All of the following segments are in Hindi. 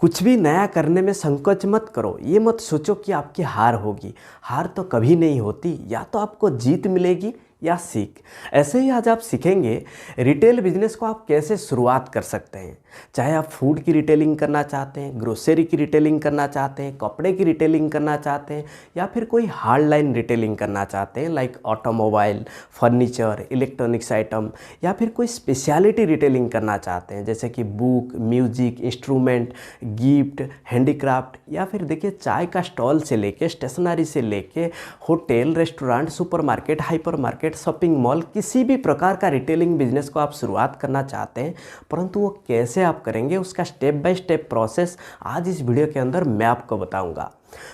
कुछ भी नया करने में संकोच मत करो। ये मत सोचो कि आपकी हार होगी। हार तो कभी नहीं होती, या तो आपको जीत मिलेगी या सीख। ऐसे ही आज आप सीखेंगे रिटेल बिजनेस को आप कैसे शुरुआत कर सकते हैं। चाहे आप फूड की रिटेलिंग करना चाहते हैं, ग्रोसरी की रिटेलिंग करना चाहते हैं, कपड़े की रिटेलिंग करना चाहते हैं, या फिर कोई हार्ड लाइन रिटेलिंग करना चाहते हैं like automobile, furniture, electronics item, या फिर कोई स्पेशलिटी रिटेलिंग करना चाहते हैं जैसे कि book, music, instrument, gift, handicraft, या फिर देखिए चाय का स्टॉल से लेके स्टेशनरी से लेके hotel, restaurant, supermarket, hyper market, shopping mall, किसी भी प्रकार का रिटेलिंग बिजनेस को आप शुरुआत करना चाहते हैं, परंतु वो कैसे आप करेंगे उसका स्टेप बाय स्टेप प्रोसेस आज इस वीडियो के अंदर मैं आपको बताऊंगा।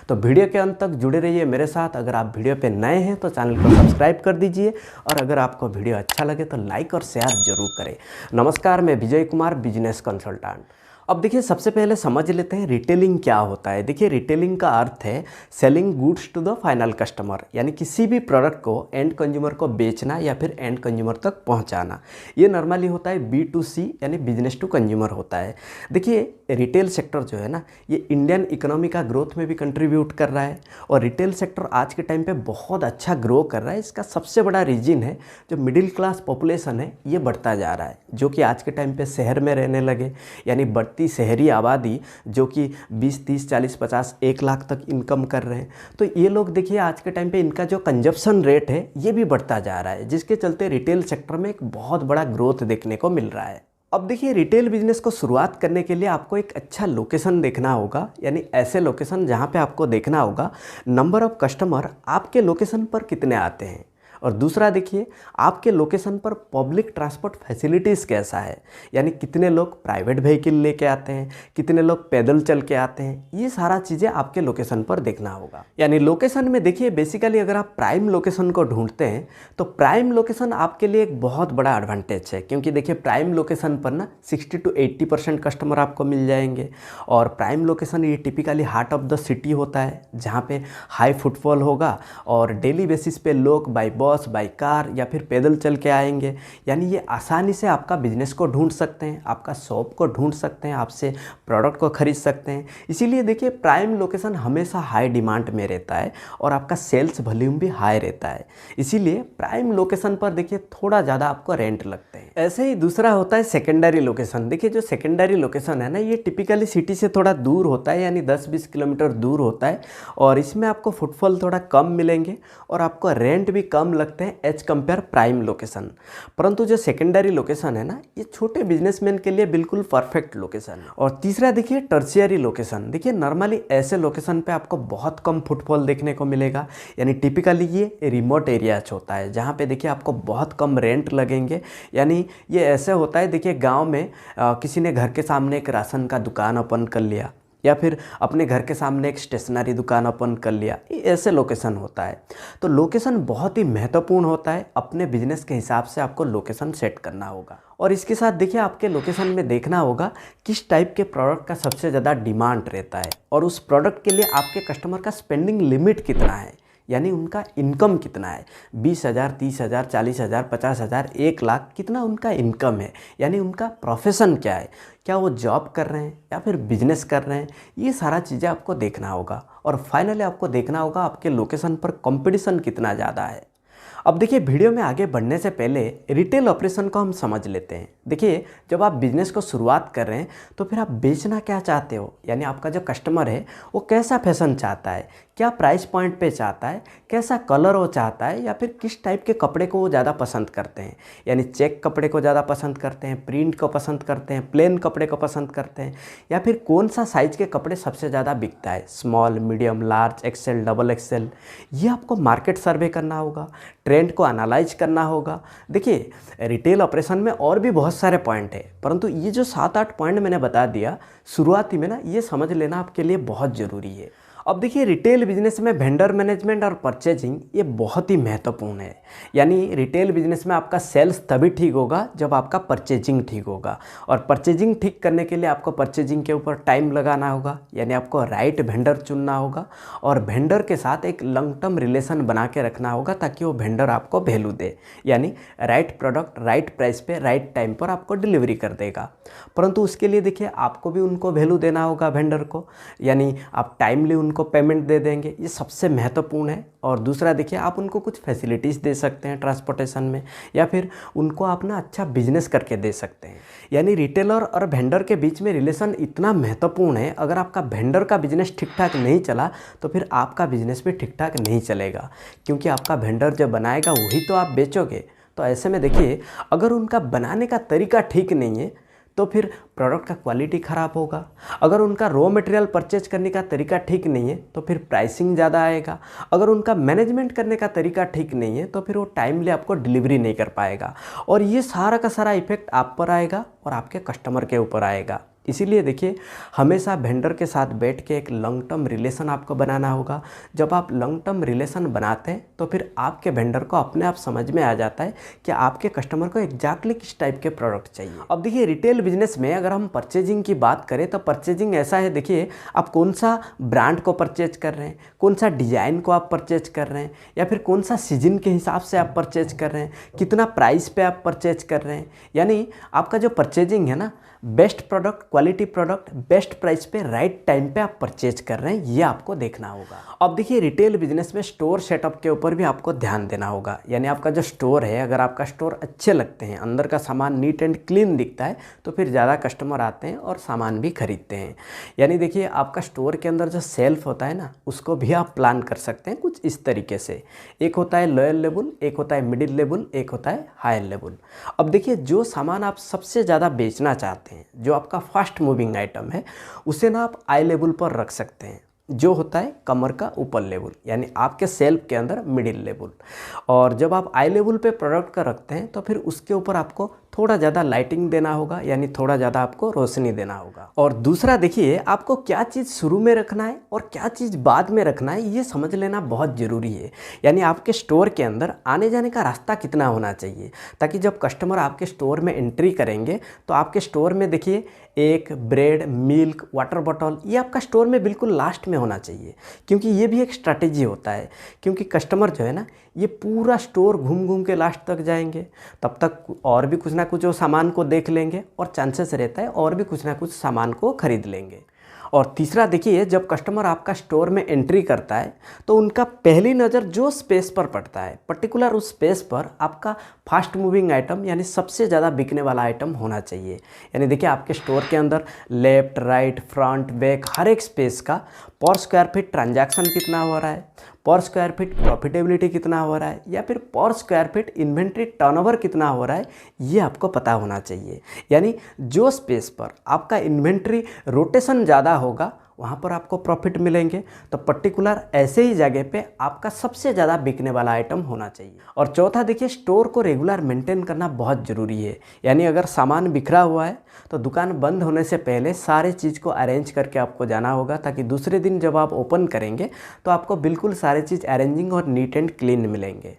तो वीडियो के अंत तक जुड़े रहिए मेरे साथ। अगर आप वीडियो पे नए हैं तो चैनल को सब्सक्राइब कर दीजिए, और अगर आपको वीडियो अच्छा लगे तो लाइक और शेयर जरूर करें। नमस्कार, मैं विजय कुमार, बिजनेस कंसल्टेंट। अब देखिए सबसे पहले समझ लेते हैं रिटेलिंग क्या होता है। देखिए रिटेलिंग का अर्थ है selling goods to the final customer, यानी किसी भी प्रोडक्ट को एंड कंज्यूमर को बेचना या फिर एंड कंज्यूमर तक पहुंचाना। ये नॉर्मली होता है B2C यानी बिजनेस टू कंज्यूमर होता है। देखिए रिटेल सेक्टर जो है ना, ये इंडियन इकोनॉमी का ग्रोथ में भी कंट्रीब्यूट कर रहा है, और रिटेल सेक्टर आज के टाइम पे बहुत अच्छा ग्रो कर रहा है। इसका सबसे बड़ा रीजन है जो मिडिल क्लास पॉपुलेशन है, ये बढ़ता जा रहा है, जो कि आज के टाइम पे शहर में रहने लगे, यानी बढ़ती शहरी आबादी जो कि 20, 30, 40, 50, 1 लाख तक इनकम कर रहे हैं। तो ये लोग देखिए आज के टाइम पे इनका जो कंजप्शन रेट है ये भी बढ़ता जा रहा है, जिसके चलते रिटेल सेक्टर में एक बहुत बड़ा ग्रोथ देखने को मिल रहा है। अब देखिए रिटेल बिजनेस को शुरुआत करने के लिए आपको एक अच्छा लोकेशन देखना होगा, यानी ऐसे लोकेशन जहाँ पे आपको देखना होगा नंबर ऑफ कस्टमर आपके लोकेशन पर कितने आते हैं, और दूसरा देखिए आपके लोकेशन पर पब्लिक ट्रांसपोर्ट फैसिलिटीज़ कैसा है, यानी कितने लोग प्राइवेट व्हीकल लेके आते हैं, कितने लोग पैदल चल के आते हैं। ये सारा चीज़ें आपके लोकेशन पर देखना होगा। यानी लोकेशन में देखिए बेसिकली अगर आप प्राइम लोकेशन को ढूंढते हैं तो प्राइम लोकेशन आपके लिए एक बहुत बड़ा एडवांटेज है, क्योंकि देखिए प्राइम लोकेशन पर ना 60 to 80% कस्टमर आपको मिल जाएंगे। और प्राइम लोकेशन ये typically heart of the city होता है, जहाँ पे हाई फुटफॉल होगा और डेली बेसिस पे लोग बाई बस, बाई कार या फिर पैदल चल के आएंगे। यानी ये आसानी से आपका बिजनेस को ढूंढ सकते हैं, आपका शॉप को ढूंढ सकते हैं, आपसे प्रोडक्ट को खरीद सकते हैं। इसीलिए देखिए प्राइम लोकेशन हमेशा हाई डिमांड में रहता है और आपका सेल्स वॉल्यूम भी हाई रहता है। इसीलिए प्राइम लोकेशन पर देखिए थोड़ा ज़्यादा आपको रेंट लगते हैं। ऐसे ही दूसरा होता है सेकेंडरी लोकेशन। देखिए जो सेकेंडरी लोकेशन है ना, ये टिपिकली सिटी से थोड़ा दूर होता है, यानी 10-20 किलोमीटर दूर होता है, और इसमें आपको फुटफॉल थोड़ा कम मिलेंगे और आपको रेंट भी कम लगते हैं एज कंपेयर प्राइम लोकेशन। परंतु जो सेकेंडरी लोकेशन है ना, ये छोटे बिजनेसमैन के लिए बिल्कुल परफेक्ट लोकेशन है। और तीसरा देखिए टर्शियरी लोकेशन। देखिए नॉर्मली ऐसे लोकेशन पे आपको बहुत कम फुटफॉल देखने को मिलेगा, यानी टिपिकली ये रिमोट एरियाज होता है, जहाँ पे देखिए आपको बहुत कम रेंट लगेंगे। यानी ये ऐसे होता है, देखिए गाँव में किसी ने घर के सामने एक राशन का दुकान ओपन कर लिया, या फिर अपने घर के सामने एक स्टेशनरी दुकान ओपन कर लिया, ये ऐसे लोकेशन होता है। तो लोकेशन बहुत ही महत्वपूर्ण होता है, अपने बिजनेस के हिसाब से आपको लोकेशन सेट करना होगा। और इसके साथ देखिए आपके लोकेशन में देखना होगा किस टाइप के प्रोडक्ट का सबसे ज़्यादा डिमांड रहता है, और उस प्रोडक्ट के लिए आपके कस्टमर का स्पेंडिंग लिमिट कितना है, यानी उनका इनकम कितना है। 20,000, 30,000, 40,000, 50,000, 1 लाख, कितना उनका इनकम है, यानी उनका प्रोफेशन क्या है, क्या वो जॉब कर रहे हैं या फिर बिजनेस कर रहे हैं। ये सारा चीज़ें आपको देखना होगा। और फाइनली आपको देखना होगा आपके लोकेशन पर कंपटीशन कितना ज़्यादा है। अब देखिए वीडियो में आगे बढ़ने से पहले रिटेल ऑपरेशन को हम समझ लेते हैं। देखिए जब आप बिजनेस को शुरुआत कर रहे हैं तो फिर आप बेचना क्या चाहते हो, यानी आपका जो कस्टमर है वो कैसा फैशन चाहता है, क्या प्राइस पॉइंट पे चाहता है, कैसा कलर वो चाहता है, या फिर किस टाइप के कपड़े को वो ज़्यादा पसंद करते हैं, यानी चेक कपड़े को ज़्यादा पसंद करते हैं, प्रिंट को पसंद करते हैं, प्लेन कपड़े को पसंद करते हैं, या फिर कौन सा साइज़ के कपड़े सबसे ज़्यादा बिकता है, small, medium, large, XL, double XL. ये आपको मार्केट सर्वे करना होगा, ट्रेंड को एनालाइज करना होगा। देखिए रिटेल ऑपरेशन में और भी बहुत सारे पॉइंट है, परंतु ये जो 7-8 पॉइंट मैंने बता दिया शुरुआती में ना, ये समझ लेना आपके लिए बहुत ज़रूरी है। अब देखिए रिटेल बिजनेस में वेंडर मैनेजमेंट और परचेजिंग ये बहुत ही महत्वपूर्ण है। यानी रिटेल बिजनेस में आपका सेल्स तभी ठीक होगा जब आपका परचेजिंग ठीक होगा, और परचेजिंग ठीक करने के लिए आपको परचेजिंग के ऊपर टाइम लगाना होगा, यानी आपको राइट वेंडर चुनना होगा और वेंडर के साथ एक लॉन्ग टर्म रिलेशन बना के रखना होगा ताकि वो वेंडर आपको वैल्यू दे, यानी राइट प्रोडक्ट राइट प्राइस पे राइट टाइम पर आपको डिलीवरी कर देगा। परंतु उसके लिए देखिए आपको भी उनको वैल्यू देना होगा वेंडर को, यानी आप टाइमली उनको पेमेंट दे देंगे, ये सबसे महत्वपूर्ण है। और दूसरा देखिए आप उनको कुछ फैसिलिटीज़ दे सकते हैं ट्रांसपोर्टेशन में, या फिर उनको आप ना अच्छा बिजनेस करके दे सकते हैं। यानी रिटेलर और वेंडर के बीच में रिलेशन इतना महत्वपूर्ण है। अगर आपका वेंडर का बिजनेस ठीक ठाक नहीं चला तो फिर आपका बिजनेस भी ठीक ठाक नहीं चलेगा, क्योंकि आपका वेंडर जब बनाएगा वही तो आप बेचोगे। तो ऐसे में देखिए अगर उनका बनाने का तरीका ठीक नहीं है तो फिर प्रोडक्ट का क्वालिटी ख़राब होगा। अगर उनका रॉ मटेरियल परचेज करने का तरीका ठीक नहीं है तो फिर प्राइसिंग ज़्यादा आएगा। अगर उनका मैनेजमेंट करने का तरीका ठीक नहीं है तो फिर वो टाइमली आपको डिलीवरी नहीं कर पाएगा, और ये सारा का सारा इफेक्ट आप पर आएगा और आपके कस्टमर के ऊपर आएगा। इसीलिए देखिए हमेशा वेंडर के साथ बैठ के एक लॉन्ग टर्म रिलेशन आपको बनाना होगा। जब आप लॉन्ग टर्म रिलेशन बनाते हैं तो फिर आपके वेंडर को अपने आप समझ में आ जाता है कि आपके कस्टमर को एग्जैक्टली किस टाइप के प्रोडक्ट चाहिए। अब देखिए रिटेल बिजनेस में अगर हम परचेजिंग की बात करें तो परचेजिंग ऐसा है, देखिए आप कौन सा ब्रांड को परचेज कर रहे हैं, कौन सा डिज़ाइन को आप परचेज कर रहे हैं, या फिर कौन सा सीजन के हिसाब से आप परचेज कर रहे हैं, कितना प्राइस पे आप परचेज कर रहे हैं। यानी आपका जो परचेजिंग है ना, best product quality product best price पे राइट टाइम पे आप परचेज कर रहे हैं, ये आपको देखना होगा। अब देखिए रिटेल बिजनेस में स्टोर सेटअप के ऊपर भी आपको ध्यान देना होगा। यानी आपका जो स्टोर है, अगर आपका स्टोर अच्छे लगते हैं, अंदर का सामान नीट एंड क्लीन दिखता है तो फिर ज़्यादा कस्टमर आते हैं और सामान भी खरीदते हैं। यानी देखिए आपका स्टोर के अंदर जो सेल्फ होता है ना, उसको भी आप प्लान कर सकते हैं कुछ इस तरीके से। एक होता है लोअर लेवल, एक होता है मिडिल लेवल, एक होता है हायर लेवल। अब देखिए जो सामान आप सबसे ज़्यादा बेचना चाहते हैं, जो आपका फास्ट मूविंग आइटम है, उसे ना आप आई लेवल पर रख सकते हैं, जो होता है कमर का ऊपर लेवल, यानी आपके सेल्फ के अंदर मिडिल लेवल। और जब आप आई लेवल पे प्रोडक्ट का रखते हैं तो फिर उसके ऊपर आपको थोड़ा ज़्यादा लाइटिंग देना होगा, यानी थोड़ा ज़्यादा आपको रोशनी देना होगा। और दूसरा देखिए आपको क्या चीज़ शुरू में रखना है और क्या चीज़ बाद में रखना है, ये समझ लेना बहुत ज़रूरी है। यानी आपके स्टोर के अंदर आने जाने का रास्ता कितना होना चाहिए, ताकि जब कस्टमर आपके स्टोर में एंट्री करेंगे तो आपके स्टोर में देखिए एक ब्रेड, मिल्क, वाटर बॉटल, ये आपका स्टोर में बिल्कुल लास्ट में होना चाहिए, क्योंकि ये भी एक स्ट्रैटेजी होता है। क्योंकि कस्टमर जो है ना, ये पूरा स्टोर घूम घूम के लास्ट तक जाएंगे, तब तक और भी कुछ ना कुछ वो सामान को देख लेंगे और चांसेस रहता है और भी कुछ ना कुछ सामान को खरीद लेंगे। और तीसरा देखिए जब कस्टमर आपका स्टोर में एंट्री करता है तो उनका पहली नज़र जो स्पेस पर पड़ता है, पर्टिकुलर उस स्पेस पर आपका फास्ट मूविंग आइटम यानी सबसे ज़्यादा बिकने वाला आइटम होना चाहिए। यानी देखिए आपके स्टोर के अंदर लेफ्ट, राइट, फ्रंट, बैक हर एक स्पेस का पर स्क्वायर फीट ट्रांजैक्शन कितना हो रहा है, पर स्क्वायर फीट प्रॉफिटेबिलिटी कितना हो रहा है, या फिर पर स्क्वायर फीट इन्वेंट्री टर्नओवर कितना हो रहा है, ये आपको पता होना चाहिए। यानी जो स्पेस पर आपका इन्वेंट्री रोटेशन ज़्यादा होगा वहाँ पर आपको प्रॉफिट मिलेंगे। तो पर्टिकुलर ऐसे ही जगह पे आपका सबसे ज़्यादा बिकने वाला आइटम होना चाहिए। और चौथा देखिए स्टोर को रेगुलर मेंटेन करना बहुत ज़रूरी है। यानी अगर सामान बिखरा हुआ है तो दुकान बंद होने से पहले सारे चीज़ को अरेंज करके आपको जाना होगा, ताकि दूसरे दिन जब आप ओपन करेंगे तो आपको बिल्कुल सारे चीज़ अरेंजिंग और नीट एंड क्लीन मिलेंगे।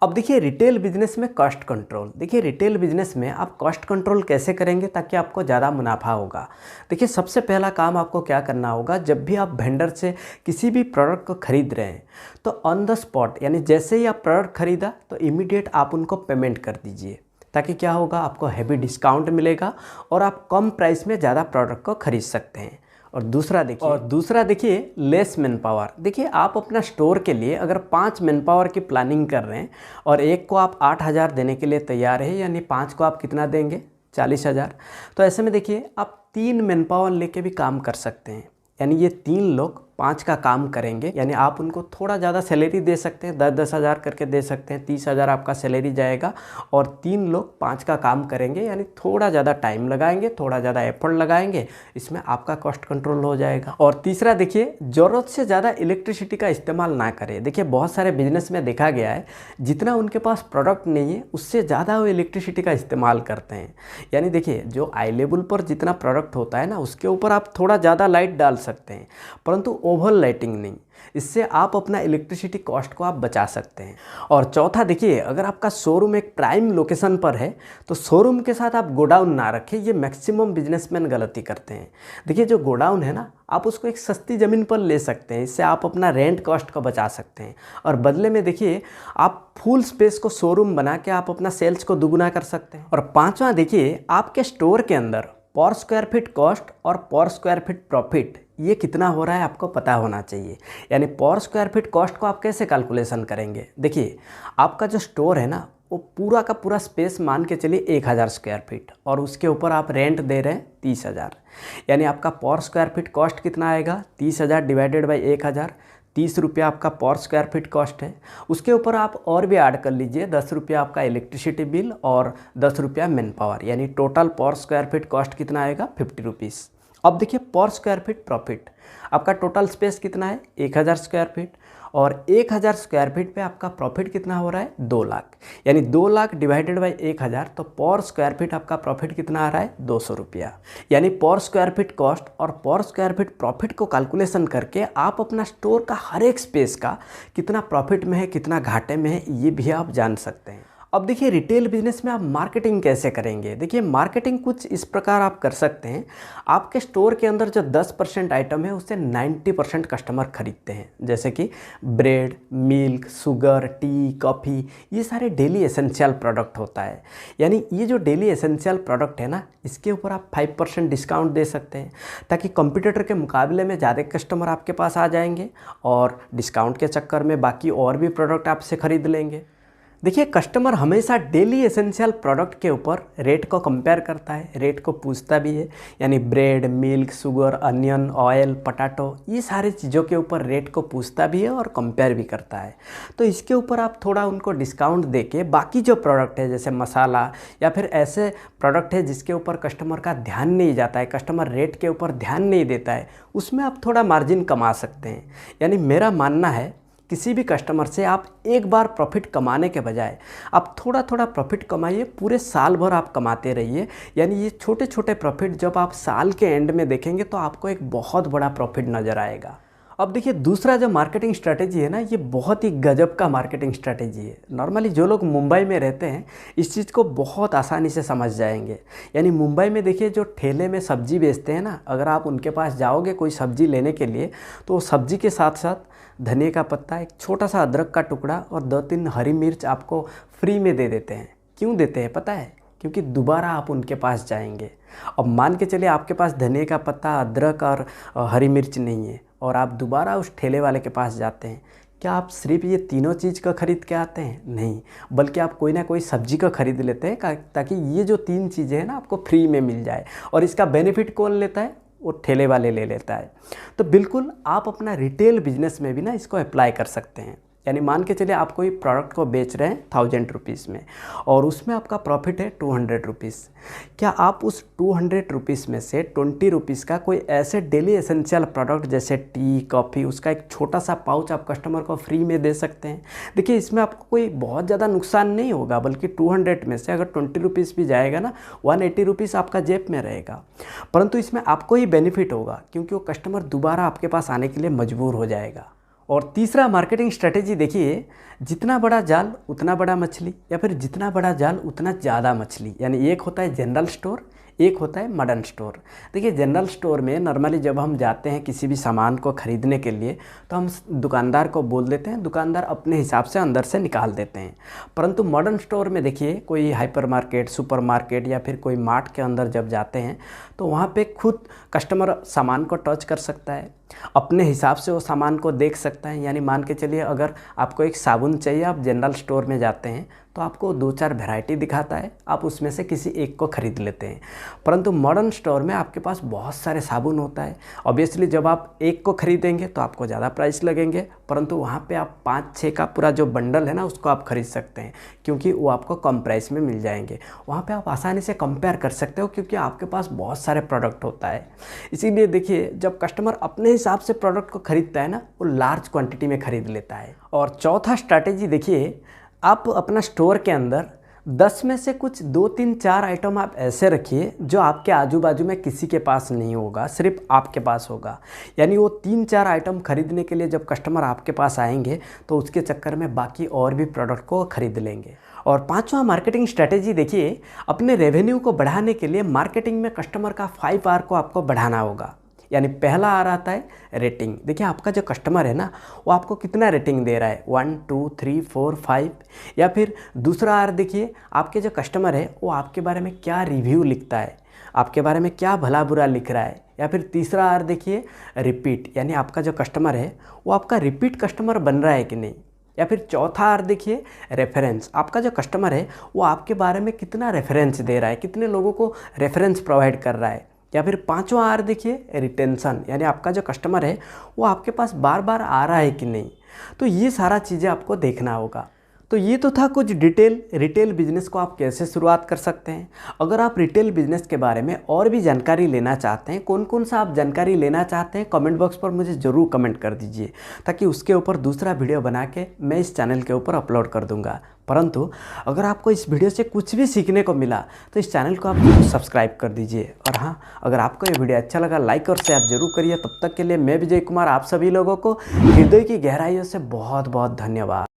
अब देखिए रिटेल बिजनेस में कॉस्ट कंट्रोल। देखिए रिटेल बिजनेस में आप कॉस्ट कंट्रोल कैसे करेंगे ताकि आपको ज़्यादा मुनाफा होगा। देखिए सबसे पहला काम आपको क्या करना होगा, जब भी आप वेंडर से किसी भी प्रोडक्ट को ख़रीद रहे हैं तो ऑन द स्पॉट, यानी जैसे ही आप प्रोडक्ट ख़रीदा तो इमीडिएट आप उनको पेमेंट कर दीजिए, ताकि क्या होगा, आपको हैवी डिस्काउंट मिलेगा और आप कम प्राइस में ज़्यादा प्रोडक्ट को ख़रीद सकते हैं। और दूसरा देखिए लेस मैन पावर। देखिए आप अपना स्टोर के लिए अगर 5 मैन पावर की प्लानिंग कर रहे हैं और एक को आप 8,000 देने के लिए तैयार है, यानी 5 को आप कितना देंगे, 40,000। तो ऐसे में देखिए आप 3 मैन पावर लेके भी काम कर सकते हैं। यानी ये 3 लोग 5 का काम करेंगे, यानी आप उनको थोड़ा ज़्यादा सैलरी दे सकते हैं, 10-10 हज़ार करके दे सकते हैं, 30,000 आपका सैलरी जाएगा और 3 लोग 5 का काम करेंगे, यानी थोड़ा ज़्यादा टाइम लगाएंगे, थोड़ा ज़्यादा एफर्ट लगाएंगे, इसमें आपका कॉस्ट कंट्रोल हो जाएगा। और तीसरा देखिए ज़रूरत से ज़्यादा इलेक्ट्रिसिटी का इस्तेमाल ना करें। देखिए बहुत सारे बिजनेस में देखा गया है जितना उनके पास प्रोडक्ट नहीं है उससे ज़्यादा वो इलेक्ट्रिसिटी का इस्तेमाल करते हैं। यानी देखिए जो आई लेवल पर जितना प्रोडक्ट होता है ना, उसके ऊपर आप थोड़ा ज़्यादा लाइट डाल सकते हैं, परंतु ओवर लाइटिंग नहीं। इससे आप अपना इलेक्ट्रिसिटी कॉस्ट को आप बचा सकते हैं। और चौथा देखिए, अगर आपका शोरूम एक प्राइम लोकेशन पर है तो शोरूम के साथ आप गोडाउन ना रखें। ये मैक्सिमम बिजनेसमैन गलती करते हैं। देखिए जो गोडाउन है ना, आप उसको एक सस्ती ज़मीन पर ले सकते हैं। इससे आप अपना रेंट कॉस्ट को बचा सकते हैं और बदले में देखिए आप फुल स्पेस को शोरूम बना के आप अपना सेल्स को दुगुना कर सकते हैं। और पांचवा देखिए, आपके स्टोर के अंदर पर स्क्वायर फीट कॉस्ट और पर स्क्वायर फीट प्रॉफिट ये कितना हो रहा है आपको पता होना चाहिए। यानी पर स्क्वायर फीट कॉस्ट को आप कैसे कैलकुलेशन करेंगे। देखिए आपका जो स्टोर है ना, वो पूरा का पूरा स्पेस मान के चलिए 1000 स्क्वायर फीट और उसके ऊपर आप रेंट दे रहे हैं 30,000। यानी आपका पर स्क्वायर फीट कॉस्ट कितना आएगा, 30,000 डिवाइडेड बाई 1000, 30 रुपया आपका पर स्क्वायर फीट कॉस्ट है। उसके ऊपर आप और भी ऐड कर लीजिए 10 रुपया आपका इलेक्ट्रिसिटी बिल और 10 रुपया मैन पावर, यानी टोटल पर स्क्वायर फीट कॉस्ट कितना आएगा, 50 रुपीज़। अब देखिए पर स्क्वायर फीट प्रॉफिट, आपका टोटल स्पेस कितना है, 1000 स्क्वायर फीट और 1000 स्क्वायर फीट पे आपका प्रॉफिट कितना हो रहा है, 2 लाख। यानी 2 लाख डिवाइडेड बाई 1000, तो पर स्क्वायर फीट आपका प्रॉफिट कितना आ रहा है, 200 रुपया। यानी पर स्क्वायर फीट कॉस्ट और पर स्क्वायर फीट प्रॉफिट को कैलकुलेशन करके आप अपना स्टोर का हर एक स्पेस का कितना प्रॉफिट में है, कितना घाटे में है, ये भी आप जान सकते हैं। अब देखिए रिटेल बिजनेस में आप मार्केटिंग कैसे करेंगे। देखिए मार्केटिंग कुछ इस प्रकार आप कर सकते हैं। आपके स्टोर के अंदर जो 10% आइटम है उससे 90% कस्टमर खरीदते हैं, जैसे कि bread, milk, sugar, T, coffee, ये सारे डेली एसेंशियल प्रोडक्ट होता है। यानी ये जो डेली एसेंशियल प्रोडक्ट है ना, इसके ऊपर आप 5% डिस्काउंट दे सकते हैं ताकि कंपटीटर के मुकाबले में ज़्यादा कस्टमर आपके पास आ जाएंगे और डिस्काउंट के चक्कर में बाकी और भी प्रोडक्ट आपसे ख़रीद लेंगे। देखिए कस्टमर हमेशा डेली एसेंशियल प्रोडक्ट के ऊपर रेट को कंपेयर करता है, रेट को पूछता भी है। यानी bread, milk, sugar, onion, oil, potato, ये सारी चीज़ों के ऊपर रेट को पूछता भी है और कंपेयर भी करता है। तो इसके ऊपर आप थोड़ा उनको डिस्काउंट देके बाकी जो प्रोडक्ट है जैसे मसाला या फिर ऐसे प्रोडक्ट है जिसके ऊपर कस्टमर का ध्यान नहीं जाता है, कस्टमर रेट के ऊपर ध्यान नहीं देता है, उसमें आप थोड़ा मार्जिन कमा सकते हैं। यानी मेरा मानना है किसी भी कस्टमर से आप एक बार प्रॉफिट कमाने के बजाय आप थोड़ा थोड़ा प्रॉफिट कमाइए, पूरे साल भर आप कमाते रहिए। यानी ये छोटे छोटे प्रॉफिट जब आप साल के एंड में देखेंगे तो आपको एक बहुत बड़ा प्रॉफिट नज़र आएगा। अब देखिए दूसरा जो मार्केटिंग स्ट्रैटेजी है ना, ये बहुत ही गजब का मार्केटिंग स्ट्रैटेजी है। नॉर्मली जो लोग मुंबई में रहते हैं इस चीज़ को बहुत आसानी से समझ जाएंगे। यानी मुंबई में देखिए जो ठेले में सब्ज़ी बेचते हैं ना, अगर आप उनके पास जाओगे कोई सब्ज़ी लेने के लिए तो सब्ज़ी के साथ साथ धनिया का पत्ता, एक छोटा सा अदरक का टुकड़ा और 2-3 हरी मिर्च आपको फ्री में दे देते हैं। क्यों देते हैं पता है? क्योंकि दोबारा आप उनके पास जाएंगे। अब मान के चलिए आपके पास धनिया का पत्ता, अदरक और हरी मिर्च नहीं है और आप दोबारा उस ठेले वाले के पास जाते हैं, क्या आप सिर्फ ये तीनों चीज़ का खरीद के आते हैं? नहीं, बल्कि आप कोई ना कोई सब्जी का खरीद लेते हैं ताकि ये जो 3 चीज़ें हैं ना आपको फ्री में मिल जाए। और इसका बेनिफिट कौन लेता है? वो ठेले वाले ले लेता है। तो बिल्कुल आप अपना रिटेल बिजनेस में भी ना इसको अप्लाई कर सकते हैं। यानी मान के चलिए आप कोई प्रोडक्ट को बेच रहे हैं 1000 रुपीज़ में और उसमें आपका प्रॉफिट है 200 रुपीज़। क्या आप उस 200 रुपीज़ में से 20 रुपीज़ का कोई ऐसे डेली एसेंशियल प्रोडक्ट जैसे टी, कॉफ़ी, उसका एक छोटा सा पाउच आप कस्टमर को फ्री में दे सकते हैं? देखिए इसमें आपको कोई बहुत ज़्यादा नुकसान नहीं होगा, बल्कि 200 में से अगर 20 रुपीज़ भी जाएगा ना, 180 रुपीज़ आपका जेब में रहेगा। परंतु इसमें आपको ही बेनिफिट होगा क्योंकि वो कस्टमर दोबारा आपके पास आने के लिए मजबूर हो जाएगा। और तीसरा मार्केटिंग स्ट्रेटेजी देखिए, जितना बड़ा जाल उतना बड़ा मछली, या फिर जितना बड़ा जाल उतना ज़्यादा मछली। यानी एक होता है जनरल स्टोर, एक होता है मॉडर्न स्टोर। देखिए जनरल स्टोर में नॉर्मली जब हम जाते हैं किसी भी सामान को ख़रीदने के लिए तो हम दुकानदार को बोल देते हैं, दुकानदार अपने हिसाब से अंदर से निकाल देते हैं। परंतु मॉडर्न स्टोर में देखिए कोई हाइपर मार्केट, सुपर मार्केट या फिर कोई मार्ट के अंदर जब जाते हैं तो वहाँ पे खुद कस्टमर सामान को टच कर सकता है, अपने हिसाब से वो सामान को देख सकता है। यानी मान के चलिए अगर आपको एक साबुन चाहिए, आप जनरल स्टोर में जाते हैं तो आपको 2-4 वैरायटी दिखाता है, आप उसमें से किसी एक को ख़रीद लेते हैं। परंतु मॉडर्न स्टोर में आपके पास बहुत सारे साबुन होता है। ऑब्वियसली जब आप एक को ख़रीदेंगे तो आपको ज़्यादा प्राइस लगेंगे, परंतु वहाँ पे आप 5-6 का पूरा जो बंडल है ना उसको आप ख़रीद सकते हैं क्योंकि वो आपको कम प्राइस में मिल जाएंगे। वहाँ पे आप आसानी से कंपेयर कर सकते हो क्योंकि आपके पास बहुत सारे प्रोडक्ट होता है। इसीलिए देखिए जब कस्टमर अपने हिसाब से प्रोडक्ट को ख़रीदता है ना, वो लार्ज क्वांटिटी में ख़रीद लेता है। और चौथा स्ट्रैटेजी देखिए, आप अपना स्टोर के अंदर 10 में से कुछ 2, 3, 4 आइटम आप ऐसे रखिए जो आपके आजू बाजू में किसी के पास नहीं होगा, सिर्फ आपके पास होगा। यानी वो 3-4 आइटम खरीदने के लिए जब कस्टमर आपके पास आएंगे तो उसके चक्कर में बाकी और भी प्रोडक्ट को खरीद लेंगे। और 5वां मार्केटिंग स्ट्रेटेजी देखिए, अपने रेवेन्यू को बढ़ाने के लिए मार्केटिंग में कस्टमर का 5R को आपको बढ़ाना होगा। यानी पहला आर आता है रेटिंग। देखिए आपका जो कस्टमर है ना, वो आपको कितना रेटिंग दे रहा है, 1, 2, 3, 4, 5। या फिर दूसरा आर देखिए, आपके जो कस्टमर है वो आपके बारे में क्या रिव्यू लिखता है, आपके बारे में क्या भला बुरा लिख रहा है। या फिर तीसरा आर देखिए रिपीट, यानी आपका जो कस्टमर है वो आपका रिपीट कस्टमर बन रहा है कि नहीं। या फिर चौथा आर देखिए रेफरेंस, आपका जो कस्टमर है वो आपके बारे में कितना रेफरेंस दे रहा है, कितने लोगों को रेफरेंस प्रोवाइड कर रहा है। या फिर 5वां आर देखिए रिटेंशन, यानी आपका जो कस्टमर है वो आपके पास बार बार आ रहा है कि नहीं। तो ये सारा चीज़ें आपको देखना होगा। तो ये तो था कुछ रिटेल बिजनेस को आप कैसे शुरुआत कर सकते हैं। अगर आप रिटेल बिजनेस के बारे में और भी जानकारी लेना चाहते हैं, कौन कौन सा आप जानकारी लेना चाहते हैं, कमेंट बॉक्स पर मुझे ज़रूर कमेंट कर दीजिए, ताकि उसके ऊपर दूसरा वीडियो बना के मैं इस चैनल के ऊपर अपलोड कर दूंगा। परंतु अगर आपको इस वीडियो से कुछ भी सीखने को मिला तो इस चैनल को आप जरूर सब्सक्राइब कर दीजिए। और हाँ, अगर आपको ये वीडियो अच्छा लगा लाइक और शेयर जरूर करिए। तब तक के लिए मैं विजय कुमार आप सभी लोगों को हृदय की गहराइयों से बहुत बहुत धन्यवाद।